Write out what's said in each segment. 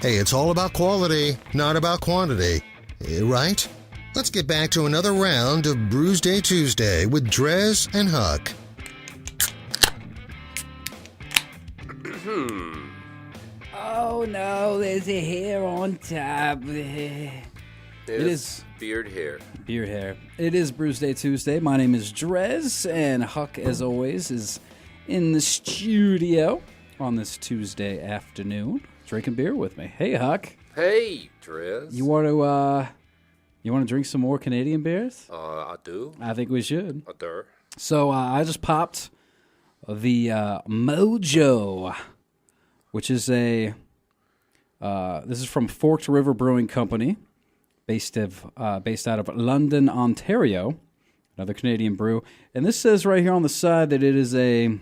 Hey, it's all about quality, not about quantity. Right? Let's get back to another round of Brewsday Tuesday with DreZ and Huck. Oh no, there's a hair on top. It is beard hair. Beard hair. It is Brewsday Tuesday. My name is DreZ, and Huck, as always, is in the studio on this Tuesday afternoon, drinking beer with me. Hey, Huck. Hey, DreZ. You want to drink some more Canadian beers? I do. I think we should. I do. So I just popped the Mojo, which is this is from Forked River Brewing Company, based out of London, Ontario, another Canadian brew. And this says right here on the side that it is a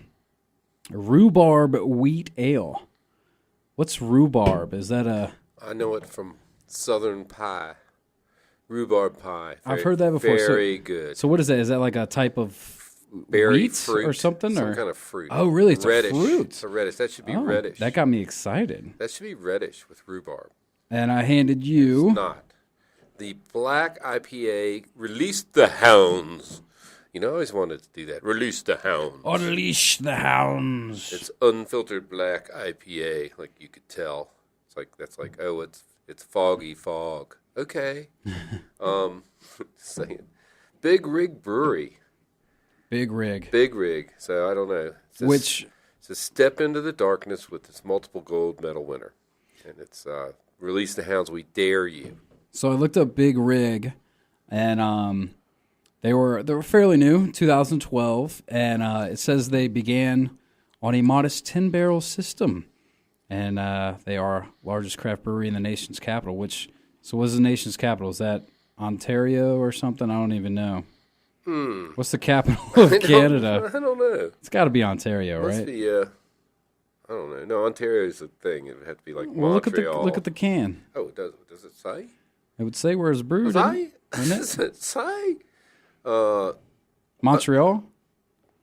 rhubarb wheat ale. What's rhubarb? Is that a... I know it from Southern pie. Rhubarb pie. I've heard that before. Very good. So what is that? Is that like a type of berry wheat fruit or something? Some or? kind of fruit. Oh, really? It's reddish. a fruit. It's a reddish. That should be reddish. That got me excited. That should be reddish with rhubarb. And I handed you... It's not. The black IPA, Release the Hounds. You know, I always wanted to do that. Release the Hounds. Unleash the hounds. It's unfiltered black IPA, like you could tell. It's like it's foggy fog. Okay. Saying. Big Rig Brewery. Big rig. Big Rig. So I don't know. It's a step into the darkness with its multiple gold medal winner. And it's Release the Hounds, We Dare You. So I looked up Big Rig, and they were fairly new, 2012, and it says they began on a modest 10-barrel system, and they are largest craft brewery in the nation's capital. So what is the nation's capital? Is that Ontario or something? I don't even know. What's the capital of Canada? I don't know. It's got to be Ontario, right? Must be, I don't know. No, Ontario's a thing. It would have to be like Well, Montreal. look at the can. Oh, it does. Does it say? It would say where it's brewed. Does it say? Montreal?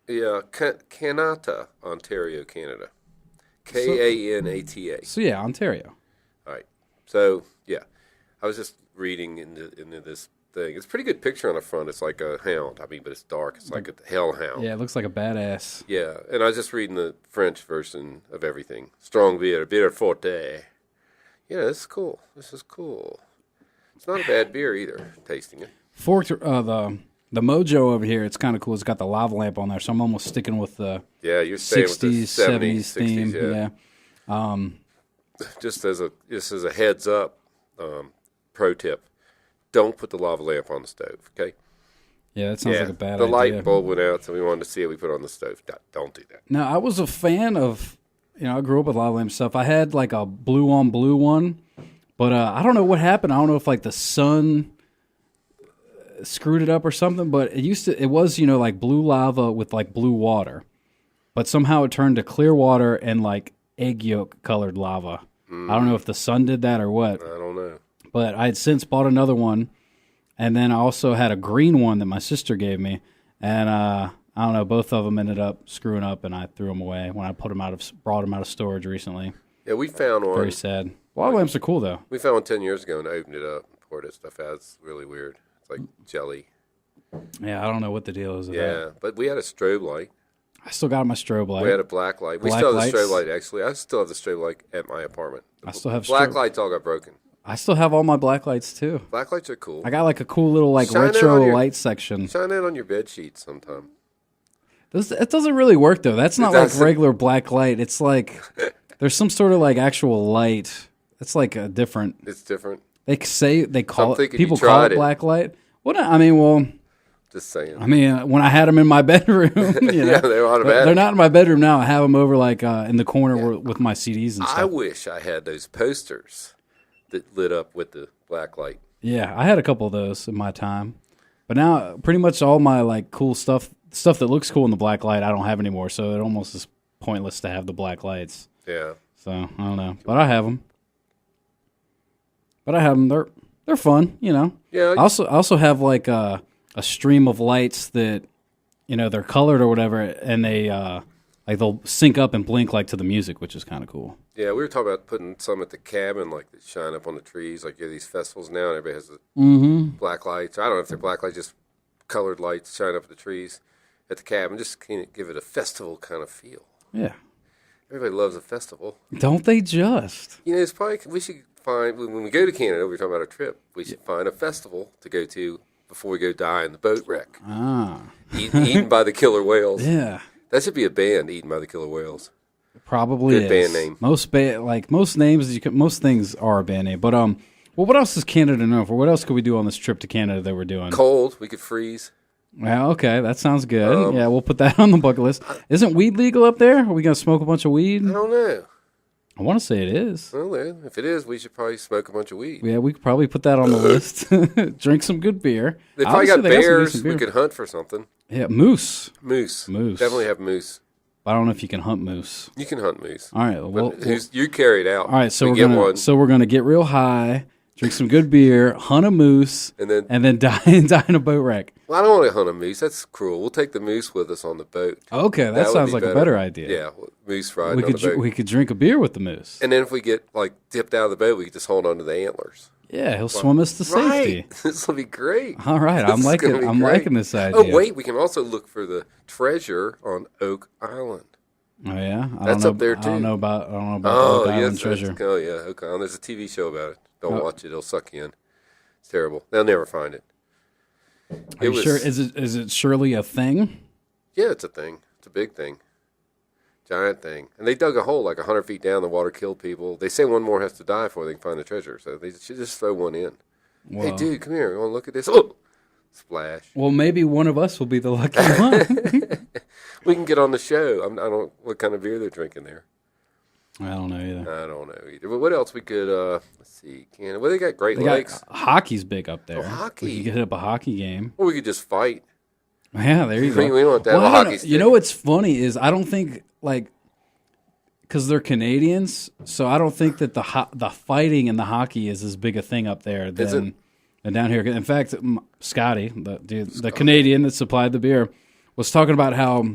Yeah, Kanata, Ontario, Canada. Kanata. So yeah, Ontario. All right. So yeah, I was just reading into this thing. It's a pretty good picture on the front. It's like a hound. I mean, but it's dark. It's like a hellhound. Yeah, it looks like a badass. Yeah, and I was just reading the French version of everything. Strong beer forte. Yeah, this is cool. This is cool. It's not a bad beer either, tasting it. Forked, the Mojo over here, it's kind of cool. It's got the lava lamp on there, so I'm almost sticking with the you're staying 60s, with the 70s theme. 60s, Yeah. Just as a heads up, pro tip, don't put the lava lamp on the stove, okay? Yeah, that sounds like a bad the idea. light bulb went out, so we wanted to see it. We put it on the stove. Don't do that. Now, I was a fan of, I grew up with lava lamp stuff. I had like a blue on blue one, but I don't know what happened. I don't know if like the sun screwed it up or something, but it was like blue lava with like blue water, but somehow it turned to clear water and like egg yolk colored lava. I don't know if the sun did that or what. I don't know. But I had since bought another one, and then I also had a green one that my sister gave me, and I don't know, both of them ended up screwing up, and I threw them away when I brought them out of storage recently. Yeah, we found one. Very sad. Lava lamps are cool though. We found one 10 years ago and opened it up and poured that stuff out. It's really weird. It's like jelly. Yeah, I don't know what the deal is with that. Yeah, but we had a strobe light. I still got my strobe light. We had a black light. We still have the strobe light, actually. I still have the strobe light at my apartment. I still have black lights all got broken. I still have all my black lights too. Black lights are cool. I got like a cool little like Shine retro light section. Shine that on your bed sheets sometime. It doesn't really work though. That's not like regular black light. It's like there's some sort of like actual light. It's like a different. It's different. People call it black light. What I mean, well, just saying. I mean, when I had them in my bedroom, yeah, they were automatic. They're not in my bedroom now. I have them over like in the corner with my CDs and stuff. I wish I had those posters that lit up with the black light. Yeah, I had a couple of those in my time, but now pretty much all my like cool stuff that looks cool in the black light, I don't have anymore. So it almost is pointless to have the black lights. Yeah. So I don't know, but I have them. They're fun, Yeah. I also have like a stream of lights that, they're colored or whatever, and they like they'll sync up and blink like to the music, which is kind of cool. Yeah, we were talking about putting some at the cabin, like that shine up on the trees. Like you have these festivals now, and everybody has the black lights. I don't know if they're black lights, just colored lights shine up at the trees at the cabin. Just kind of give it a festival kind of feel. Yeah. Everybody loves a festival. Don't they just? You know, it's probably we should find when we go to Canada. We were talking about our trip. We should find a festival to go to before we go die in the boat wreck. Eaten by the killer whales. Yeah. That should be a band, Eaten by the Killer Whales. Probably Good band name. Most names, most things are a band name. But well, what else is Canada known for? What else could we do on this trip to Canada that we're doing? Cold. We could freeze. Well, okay, that sounds good. Yeah, we'll put that on the bucket list. Isn't weed legal up there? Are we gonna smoke a bunch of weed? I don't know. I want to say it is. Well, then, if it is, we should probably smoke a bunch of weed. Yeah, we could probably put that on the list. Drink some good beer. They probably Obviously, got they some bears. decent beer. We could hunt for something. Yeah, moose. Moose. Moose. Definitely have moose. I don't know if you can hunt moose. You can hunt moose. All right, well, You carry it out. all right. So we we're gonna get real high, drink some good beer, hunt a moose, And then- die in a boat wreck. Well, I don't want to hunt a moose. That's cruel. We'll take the moose with us on the boat. Okay, that would sounds be like a better idea. Yeah, moose riding we on could the boat. we could drink a beer with the moose. And then if we get like dipped out of the boat, we could just hold on to the antlers. Yeah, he'll swim us to safety. Right. This will be great. All right, I'm This is gonna be great. liking this idea. Oh wait, we can also look for the treasure on Oak Island. Oh yeah, That's up there, I don't too. know about the Oak Island yes, treasure. oh yeah, Oak Island. There's a TV show about it. Don't watch it; it'll suck you in. It's terrible. They'll never find it. Are you sure? Is it surely a thing? Yeah, it's a thing. It's a big thing, giant thing. And they dug a hole like 100 feet down. The water killed people. They say one more has to die before they can find the treasure. So they should just throw one in. Well, Hey, dude, come here. You want to look at this? Oh, splash. Well, maybe one of us will be the lucky one. We can get on the show. I don't know what kind of beer they're drinking there. I don't know either. I don't know either. But what else we could, let's see, Canada. Well, they got Great They Lakes. got, hockey's big up there. Oh, hockey. We could hit up a hockey game. Or we could just fight. Yeah, there you go. We don't have to have a I don't hockey know. stick. You know what's funny is I don't think because they're Canadians, so I don't think that the fighting in the hockey is as big a thing up there than down here. In fact, Scotty, the Canadian that supplied the beer, was talking about how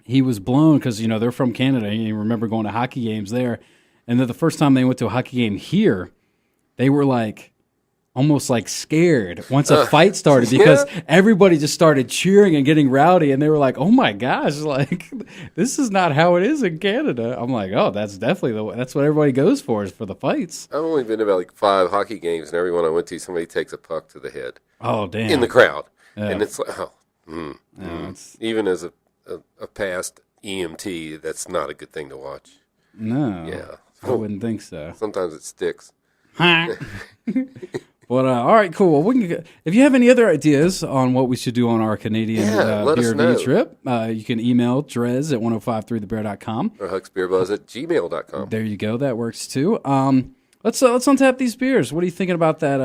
he was blown because they're from Canada. And you remember going to hockey games there, and then the first time they went to a hockey game here, they were almost scared once a fight started because everybody just started cheering and getting rowdy, and they were like, "Oh my gosh, this is not how it is in Canada." I'm like, "Oh, that's definitely that's what everybody goes for is for the fights." I've only been to about 5 hockey games, and every one I went to, somebody takes a puck to the head. Oh damn! In the crowd. Yeah. And it's like, even as a past EMT, that's not a good thing to watch. No, Yeah. I wouldn't think so. Sometimes it sticks. But all right, cool. Well, if you have any other ideas on what we should do on our Canadian let us know. BRB trip, you can email DreZ at 1053thebear.com. Or hucksbeerbuzz@gmail.com. There you go. That works too. Let's untap these beers. What are you thinking about that?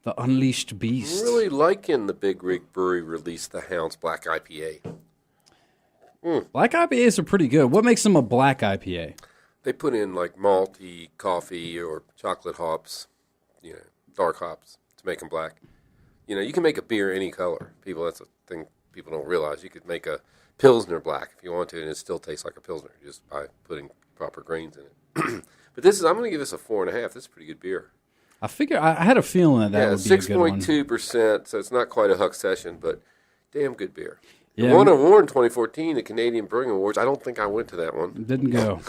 The Unleashed Beast. I'm really liking the Big Rig Brewery release the Hounds Black IPA. Black IPAs are pretty good. What makes them a black IPA? They put in malty coffee or chocolate hops, dark hops to make them black. You can make a beer any color. That's a thing people don't realize. You could make a Pilsner black if you want to, and it still tastes like a Pilsner just by putting proper grains in it. But I'm going to give this a 4.5. This is a pretty good beer. I had a feeling that would be a good one. 6.2%, so it's not quite a Huck session, but damn good beer. Yeah, It won an award in 2014, the Canadian Brewing Awards. I don't think I went to that one. Didn't go.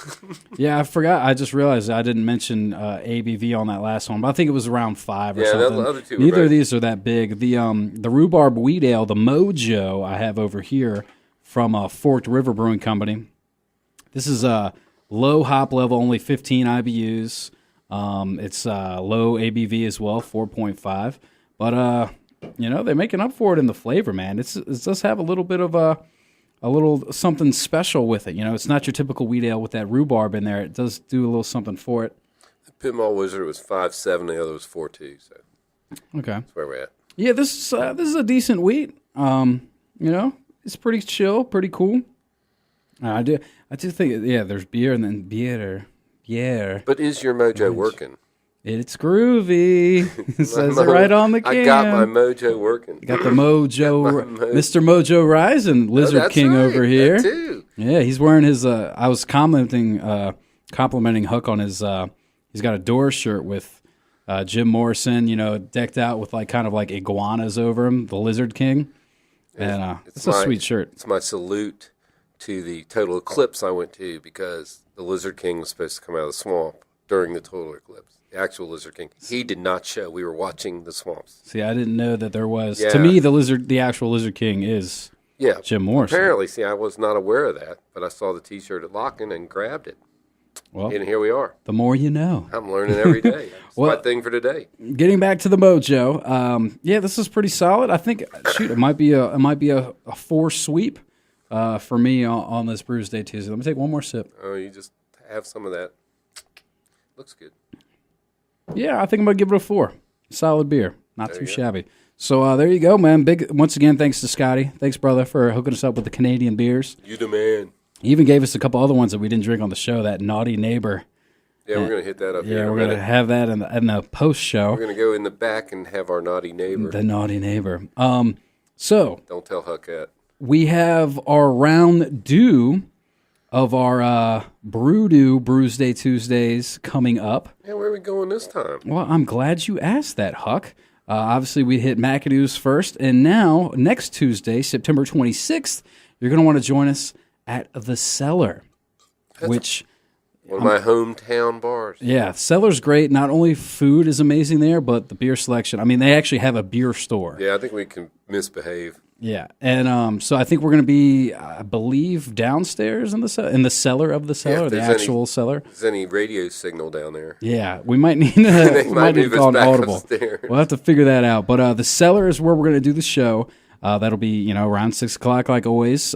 Yeah, I forgot. I just realized I didn't mention ABV on that last one, but I think it was around 5 or something. The other two were Neither right. of these are that big. The Rhubarb Wheat Ale, the Mojo, I have over here from Forked River Brewing Company. This is a low hop level, only 15 IBUs. It's low ABV as well, 4.5. But they're making up for it in the flavor, man. It does have a little bit of a little something special with it. It's not your typical wheat ale with that rhubarb in there. It does do a little something for it. The Pinball Wizard was 5.7, the other was 4.2, so Okay. that's where we're at. Yeah, this is a decent wheat. It's pretty chill, pretty cool. I do think there's beer and then beer. But is your mojo working? It's groovy. It says it right on the can. I got my mojo working. You got the mojo, Mr. Mojo Rising, Lizard that's King right. over here. That too. Yeah, he's wearing his. I was complimenting Huck on his. He's got a Doors shirt with Jim Morrison, decked out with kind of like iguanas over him, the Lizard King, and it's a sweet shirt. It's my salute to the total eclipse I went to, because the Lizard King was supposed to come out of the swamp during the total eclipse. The actual Lizard King, he did not show. We were watching the swamps. See, I didn't know that there was. Yeah. To me, the actual Lizard King is Jim Morrison. Apparently, see, I was not aware of that, but I saw the T-shirt at Locken and grabbed it. Well, and here we are. The more you know. I'm learning every day. It's my thing for today. Getting back to the mojo, this is pretty solid. I think, it might be a 4 sweep for me on this Brewsday Tuesday. Let me take one more sip. Oh, you just have some of that. Looks good. Yeah, I think I'm gonna give it a 4. Solid beer, not too shabby. So there you go, man. Once again, thanks to Scotty. Thanks, brother, for hooking us up with the Canadian beers. You the man. He even gave us a couple other ones that we didn't drink on the show. That Naughty Neighbor. Yeah, we're gonna hit that up. Yeah, we're gonna have that in the post show. We're gonna go in the back and have our Naughty Neighbor. The Naughty Neighbor. So don't tell Huck that. We have our round due of our Brewsday Tuesdays coming up. Yeah, where are we going this time? Well, I'm glad you asked that, Huck. Obviously, we hit McAdoo's first, and now, next Tuesday, September 26th, you're going to want to join us at The Cellar, which... One of my hometown bars. Yeah, Cellar's great. Not only food is amazing there, but the beer selection. I mean, they actually have a beer store. Yeah, I think we can misbehave. Yeah, and so I think we're going to be, I believe, downstairs in the cellar of the cellar, the actual cellar. If there's any radio signal down there. Yeah, we might need to call an audible. Upstairs. We'll have to figure that out. But the cellar is where we're going to do the show. That'll be around 6 o'clock, like always.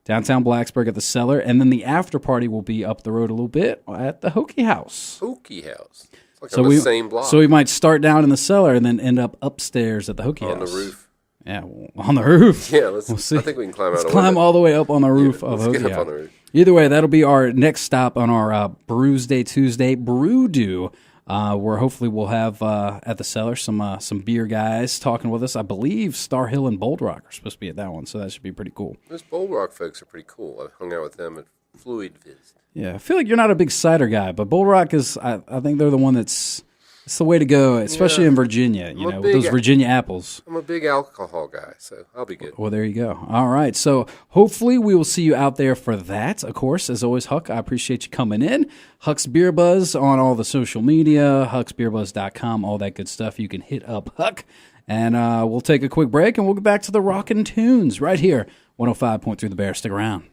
Downtown Blacksburg at the Cellar, and then the after party will be up the road a little bit at the Hokey House. Hokey House. It's like on the same block. So we might start down in the cellar and then end up upstairs at the Hokey House. On the roof. Yeah, on the roof. Yeah, we'll see. I think we can climb out. Let's climb all the way up on the roof of Hokey House. Get up on the roof. Either way, that'll be our next stop on our Brewsday Tuesday Brew Do. Where hopefully we'll have at the Cellar some beer guys talking with us. I believe Star Hill and Bold Rock are supposed to be at that one, so that should be pretty cool. Those Bold Rock folks are pretty cool. I hung out with them at Fluid Viz. Yeah, I feel like you're not a big cider guy, but Bold Rock is. I think they're the one it's the way to go, especially in Virginia. With those Virginia apples. I'm a big alcohol guy, so I'll be good. Well, there you go. All right, so hopefully we will see you out there for that. Of course, as always, Huck, I appreciate you coming in. Huck's Beer Buzz on all the social media, hucksbeerbuzz.com, all that good stuff. You can hit up Huck, and we'll take a quick break, and we'll get back to the rockin' tunes right here, 105.3 The Bear. Stick around.